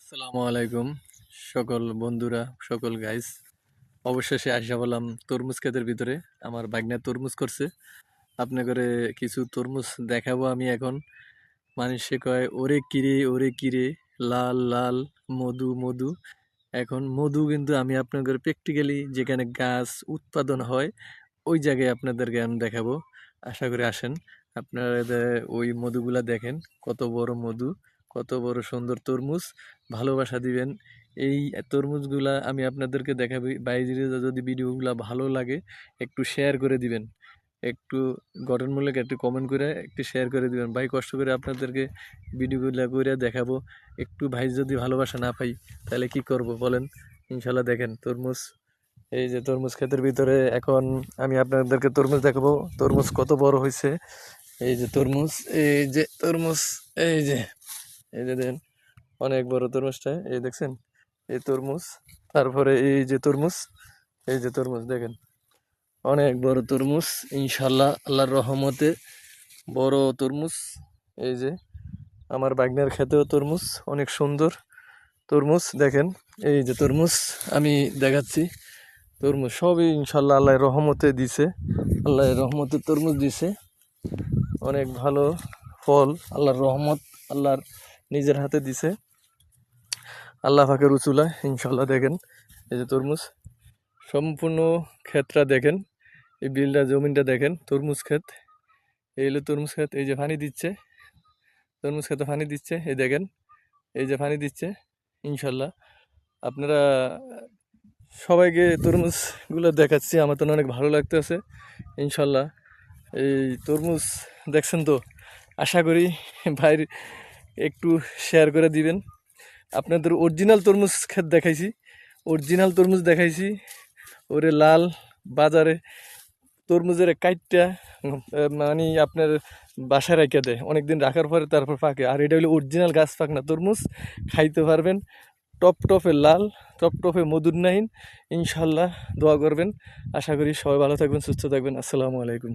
আসসালামু আলাইকুম সকল বন্ধুরা, সকল গাইস। অবশেষে আসা বললাম তরমুজ ক্ষেতের ভিতরে। আমার বাগনা তরমুজ করছে। আপনি করে কিছু তরমুজ দেখাবো আমি এখন। মানুষে কয় ওরে কিরে, লাল লাল মধু মধু। এখন মধু কিন্তু আমি আপনাদের প্র্যাকটিক্যালি যেখানে গাছ উৎপাদন হয় ওই জায়গায় আপনাদেরকে আমি দেখাবো। আশা করি আসেন, আপনারা ওই মধুগুলা দেখেন। কত বড় মধু, কত বড় সুন্দর তরমুজ। ভালোবাসা দিবেন। এই তরমুজগুলা আমি আপনাদেরকে দেখাবো। বাইরে যদি ভিডিওগুলা ভালো লাগে একটু শেয়ার করে দিবেন, একটু গঠনমূলক একটু কমেন্ট করে একটু শেয়ার করে দিবেন। ভাই কষ্ট করে আপনাদেরকে ভিডিওগুলো করে দেখাবো। একটু ভাই যদি ভালোবাসা না পাই তাহলে কি করব বলেন। ইনশাল্লাহ দেখেন তরমুজ। এই যে তরমুজ ক্ষেতের ভিতরে এখন আমি আপনাদেরকে তরমুজ দেখাবো। তরমুজ কত বড় হয়েছে। এই যে তরমুজ, এই যে তরমুজ, এই যে এই যে দেখেন অনেক বড় তরমুজটা, এই দেখছেন এই তরমুজ। তারপরে এই যে তরমুজ, এই যে তরমুজ দেখেন অনেক বড় তরমুজ। ইনশাল্লাহ আল্লাহর রহমতে বড় তরমুজ। এই যে আমার বাগনার ক্ষেতেও তরমুজ, অনেক সুন্দর তরমুজ দেখেন। এই যে তরমুজ আমি দেখাচ্ছি। তরমুজ সবই ইনশাল্লাহ আল্লাহর রহমতে দিছে। আল্লাহর রহমতে তরমুজ দিছে। অনেক ভালো ফল, আল্লাহর রহমত, আল্লাহর নিজের হাতে দিছে। আল্লাহ পাকের উচুলা ইনশাল্লাহ দেখেন। এই যে তরমুজ সম্পূর্ণ ক্ষেতটা দেখেন। এই বিলটা জমিনটা দেখেন, তরমুজ ক্ষেত। এই হলো তরমুজ ক্ষেত। এই যে পানি দিচ্ছে, তরমুজ ক্ষেতে পানি দিচ্ছে। এই দেখেন, এই যে পানি দিচ্ছে। ইনশাল্লাহ আপনারা সবাইকে তরমুজগুলো দেখাচ্ছি। আমার তো অনেক ভালো লাগতেছে। ইনশাল্লাহ এই তরমুজ দেখছেন তো, আশা করি ভাইর একটু শেয়ার করে দিবেন। আপনাদের অরিজিনাল তরমুজ ক্ষেত দেখাইছি, অরিজিনাল তরমুজ দেখাইছি। ওরে লাল বাজারে তরমুজের কাইটটা মানে আপনার বাসায় রেখে দেয়, অনেকদিন রাখার পরে তারপর পাকে। আর এটা হলো অরিজিনাল গাছ পাকনা তরমুজ, খাইতে পারবেন। টপ টপে লাল, টপ টপে মধুর নাহিন। ইনশাল্লাহ দোয়া করবেন। আশা করি সবাই ভালো থাকবেন, সুস্থ থাকবেন। আসসালামু আলাইকুম।